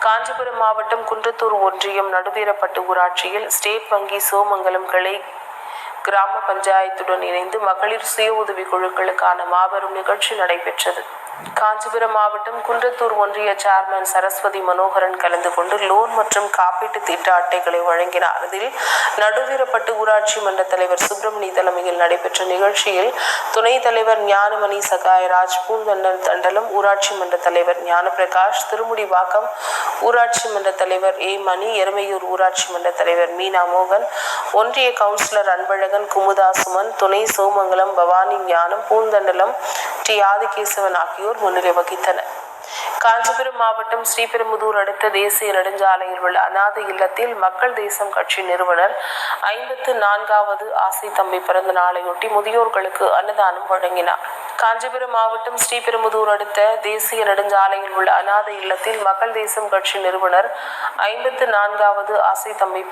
காஞ்சிபுரம் மாவட்டம் குன்றத்தூர் ஒன்றியம் நடுவீரப்பட்டு ஊராட்சியில் ஸ்டேட் வங்கி சோமங்கலம் கிளை கிராம பஞ்சாயத்துடன் இணைந்து மகளிர் சுய உதவி குழுக்களுக்கான மாபெரும் நிகழ்ச்சி நடைபெற்றது. காஞ்சிபுரம் மாவட்டம் குன்றத்தூர் ஒன்றிய சேர்மன் சரஸ்வதி மனோகரன் கலந்து கொண்டு லோன் மற்றும் காப்பீட்டு திட்ட அட்டைகளை வழங்கினார். இதில் நடுவீரப்பட்டு ஊராட்சி மன்ற தலைவர் சுப்பிரமணி தலைமையில் நடைபெற்ற நிகழ்ச்சியில் துணைத் தலைவர் ஞானமணி சகாயராஜ், பூந்தண்டல் தண்டலம் ஊராட்சி மன்ற தலைவர் ஞானபிரகாஷ், திருமுடிவாக்கம் ஊராட்சி மன்ற தலைவர் ஏ மணி, எருமையூர் ஊராட்சி மன்ற தலைவர் மீனா மோகன், ஒன்றிய கவுன்சிலர் அன்பழகன், குமுதா சுமன், துணை சோமங்கலம் பவானி ஞானம், பூந்தண்டலம் டி ஆதிகேசவன் ஆகியோர் முன்னிலை வகித்தனர். காஞ்சிபுரம் மாவட்டம் ஸ்ரீபெரும்புதூர் அடுத்த தேசிய நெடுஞ்சாலையில் உள்ள அநாதை இல்லத்தில் மக்கள் தேசம் கட்சி நிறுவனர் 54வது ஆசை தம்பி பிறந்த நாளையொட்டி முதியோர்களுக்கு அன்னதானம் வழங்கினார். காஞ்சிபுரம் மாவட்டம் ஸ்ரீபெரும்புதூர் அடுத்த தேசிய நெடுஞ்சாலையில் உள்ள அநாதை இல்லத்தில் மக்கள் தேசம் கட்சி நிறுவனர் 54வது ஆசை தம்பி